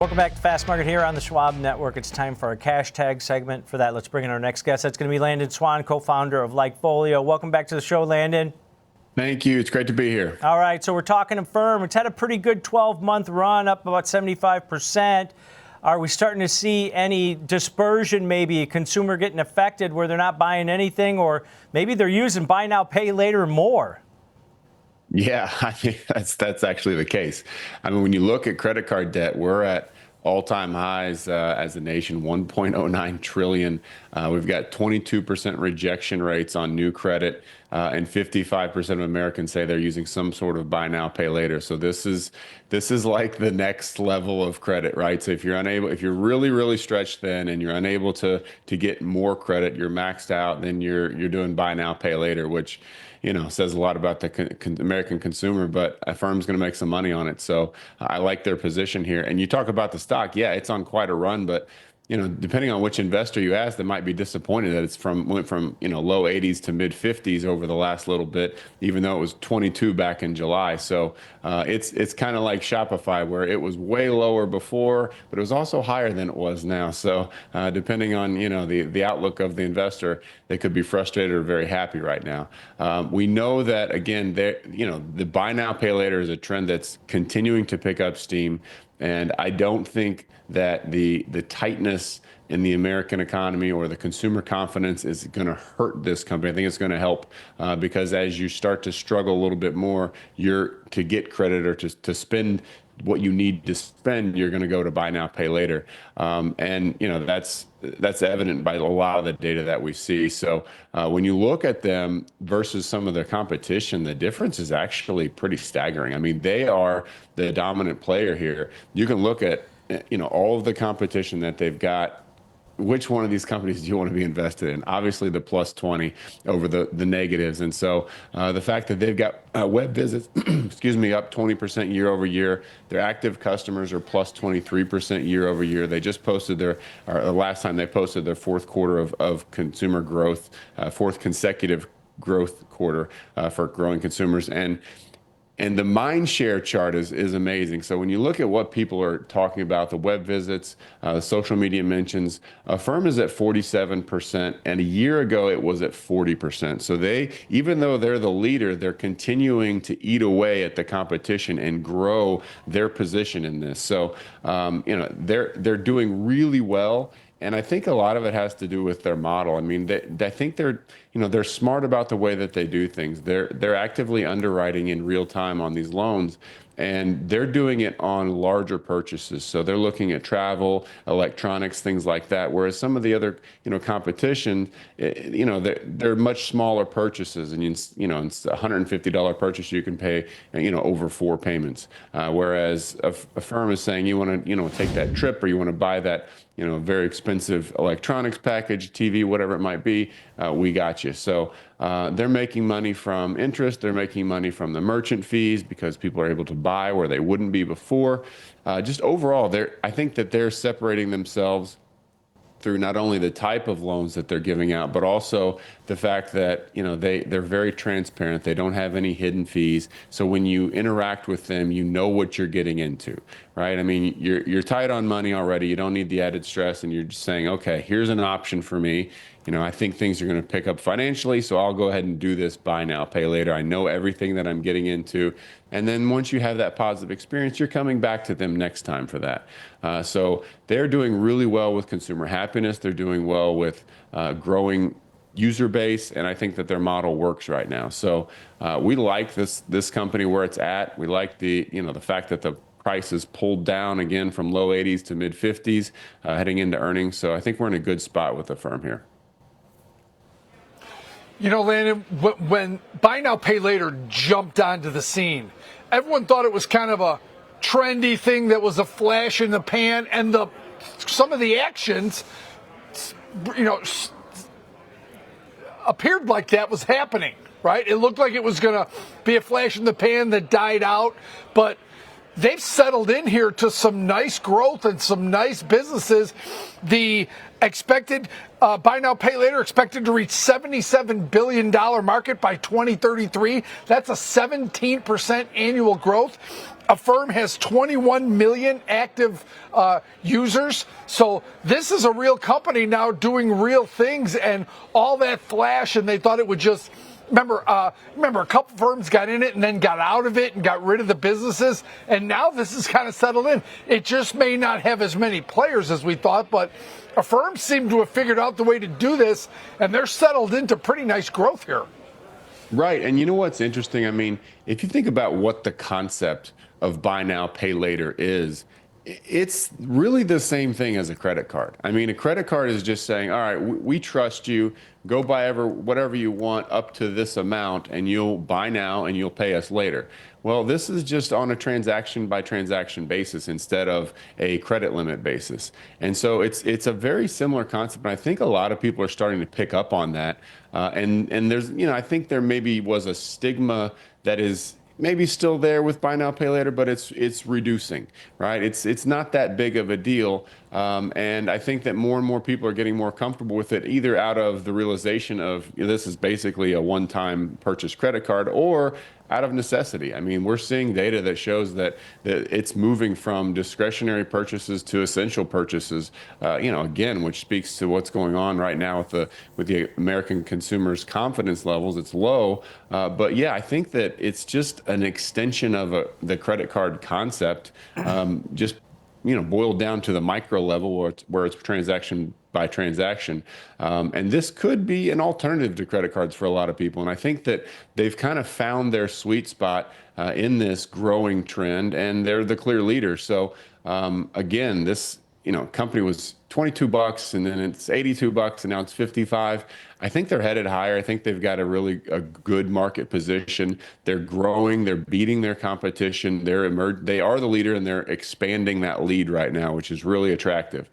Welcome back to Fast Market here on the Schwab Network. It's time for our cash tag segment. For that, let's bring in our next guest. That's going to be Landon Swan, co-founder of Likefolio. Welcome back to the show, Landon. Thank you. It's great to be here. All right, so we're talking Affirm. It's had a pretty good 12-month run, up about 75%. Are we starting to see any dispersion, maybe a consumer getting affected where they're not buying anything, or maybe they're using buy now, pay later more? Yeah, I think that's actually the case. I mean, when you look at credit card debt, we're at all-time highs as a nation, 1.09 trillion. We've got 22% rejection rates on new credit, and 55% of Americans say they're using some sort of buy now, pay later. So this is like the next level of credit, right? So if you're really stretched thin and you're unable to get more credit, you're maxed out, then you're doing buy now, pay later, which says a lot about the American consumer, but Affirm's going to make some money on it. So I like their position here. And you talk about the stock, yeah, it's on quite a run, but depending on which investor you ask, they might be disappointed that went from low 80s to mid 50s over the last little bit, even though it was 22 back in July. So it's kind of like Shopify, where it was way lower before, but it was also higher than it was now. So depending on the outlook of the investor, they could be frustrated or very happy right now. We know that again, the buy now pay later is a trend that's continuing to pick up steam. And I don't think that the tightness in the American economy or the consumer confidence is going to hurt this company. I think it's going to help because as you start to struggle a little bit more, to get credit or to spend what you need to spend, you're going to go to buy now, pay later. And that's evident by a lot of the data that we see. So when you look at them versus some of their competition, the difference is actually pretty staggering. I mean, they are the dominant player here. You can look at all of the competition that they've got. Which one of these companies do you want to be invested in? Obviously, the plus 20 over the negatives. And so the fact that they've got web visits, excuse me, up 20% year over year. Their active customers are plus 23% year over year. They just posted the last time they posted their fourth quarter of consumer growth, fourth consecutive growth quarter for growing consumers. And the mind share chart is amazing. So when you look at what people are talking about, the web visits, the social media mentions, Affirm is at 47%, and a year ago it was at 40%. So even though they're the leader, they're continuing to eat away at the competition and grow their position in this. So they're doing really well. And I think a lot of it has to do with their model. I mean, I think they're smart about the way that they do things. They're actively underwriting in real time on these loans, and they're doing it on larger purchases. So they're looking at travel, electronics, things like that. Whereas some of the other, competition, they're much smaller purchases, and it's a $150 purchase you can pay, over 4 payments. Whereas a firm is saying you want to, take that trip, or you want to buy that, very expensive electronics package, TV, whatever it might be, we got you. So they're making money from interest. They're making money from the merchant fees because people are able to buy where they wouldn't be before. Just overall, I think that they're separating themselves through not only the type of loans that they're giving out, but also the fact that they're very transparent. They don't have any hidden fees. So when you interact with them, you know what you're getting into, right? I mean, you're tight on money already. You don't need the added stress, and you're just saying, okay, here's an option for me. I think things are going to pick up financially, so I'll go ahead and do this buy now, pay later. I know everything that I'm getting into. And then once you have that positive experience, you're coming back to them next time for that. So they're doing really well with consumer happiness. They're doing well with growing user base, and I think that their model works right now. So we like this company where it's at. We like the fact that the price is pulled down again from low 80s to mid 50s heading into earnings. So I think we're in a good spot with the firm here. Landon, when buy now, pay later jumped onto the scene, everyone thought it was kind of a trendy thing that was a flash in the pan, and some of the actions, appeared like that was happening, right? It looked like it was going to be a flash in the pan that died out, but they've settled in here to some nice growth and some nice businesses. The expected buy now, pay later expected to reach $77 billion market by 2033. That's a 17% annual growth. Affirm has 21 million active users. So this is a real company now doing real things, and all that flash, and they thought it would just... Remember, a couple firms got in it and then got out of it and got rid of the businesses, and now this is kind of settled in. It just may not have as many players as we thought, but Affirm seemed to have figured out the way to do this, and they're settled into pretty nice growth here. Right. And you know what's interesting? I mean, if you think about what the concept of buy now, pay later is, it's really the same thing as a credit card. I mean, a credit card is just saying, all right, we trust you. Go buy whatever you want up to this amount, and you'll buy now and you'll pay us later. Well, this is just on a transaction by transaction basis instead of a credit limit basis. And so it's a very similar concept. And I think a lot of people are starting to pick up on that. And there's, I think there maybe was a stigma that is maybe still there with buy now, pay later, but it's reducing, right? It's not that big of a deal. And I think that more and more people are getting more comfortable with it, either out of the realization of this is basically a one-time purchase credit card, or out of necessity. I mean, we're seeing data that shows that it's moving from discretionary purchases to essential purchases, again, which speaks to what's going on right now with the American consumers' confidence levels. It's low. But yeah, I think that it's just an extension of the credit card concept, just boiled down to the micro level where it's transaction by transaction. And this could be an alternative to credit cards for a lot of people. And I think that they've kind of found their sweet spot in this growing trend, and they're the clear leader. So again, this company was $22, and then it's $82, and now it's $55. I think they're headed higher. I think they've got a good market position. They're growing. They're beating their competition. They are the leader, and they're expanding that lead right now, which is really attractive.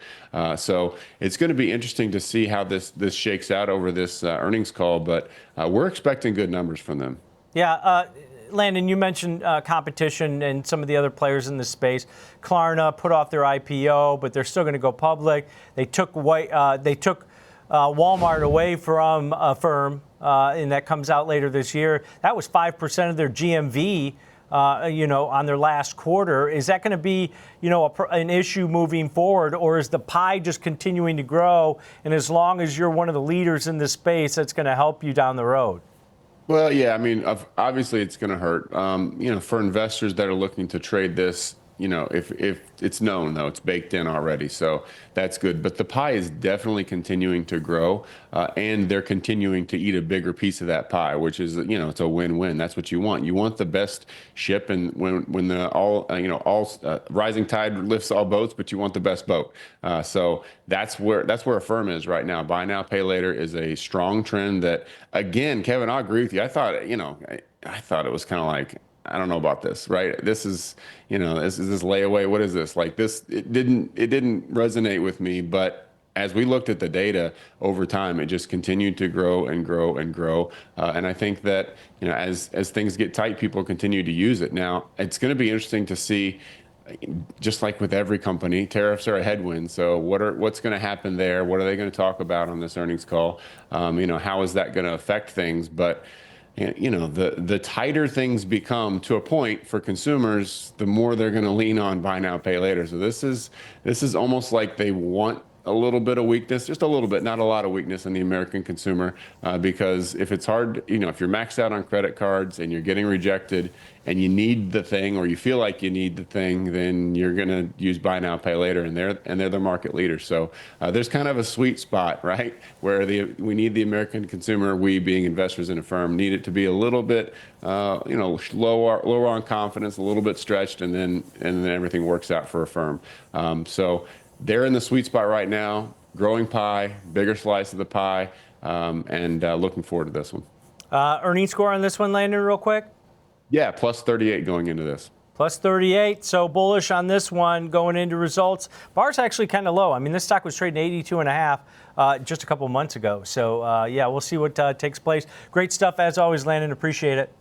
So it's going to be interesting to see how this shakes out over this earnings call. But we're expecting good numbers from them. Yeah. Landon, you mentioned competition and some of the other players in this space. Klarna put off their IPO, but they're still going to go public. They took Walmart away from Affirm, and that comes out later this year. That was 5% of their GMV, on their last quarter. Is that going to be, an issue moving forward, or is the pie just continuing to grow? And as long as you're one of the leaders in this space, that's going to help you down the road. Well, yeah, I mean, obviously it's going to hurt. For investors that are looking to trade this, if it's known, though, it's baked in already. So that's good. But the pie is definitely continuing to grow, and they're continuing to eat a bigger piece of that pie, which is, it's a win-win. That's what you want. You want the best ship, and when the rising tide lifts all boats, but you want the best boat. So that's where Affirm is right now. Buy now, pay later is a strong trend that, again, Kevin, I agree with you. I thought, I thought it was kind of like, I don't know about this, right? This is, this is this layaway. What is this? Like this, it didn't resonate with me. But as we looked at the data over time, it just continued to grow and grow and grow. And I think that, as things get tight, people continue to use it. Now, it's going to be interesting to see, just like with every company, tariffs are a headwind. So what's going to happen there? What are they going to talk about on this earnings call? How is that going to affect things? But the tighter things become to a point for consumers, the more they're going to lean on buy now, pay later. So this is almost like they want a little bit of weakness, just a little bit, not a lot of weakness in the American consumer, because if it's hard, if you're maxed out on credit cards and you're getting rejected and you need the thing, or you feel like you need the thing, then you're going to use buy now, pay later, and they're the market leader. So there's kind of a sweet spot, right, where we need the American consumer, we being investors in Affirm, need it to be a little bit, lower on confidence, a little bit stretched, and then everything works out for Affirm. So they're in the sweet spot right now, growing pie, bigger slice of the pie, and looking forward to this one. Earnings score on this one, Landon, real quick? Yeah, plus 38 going into this. Plus 38, so bullish on this one going into results. Bar's actually kind of low. I mean, this stock was trading 82.5 just a couple months ago. So, we'll see what takes place. Great stuff as always, Landon. Appreciate it.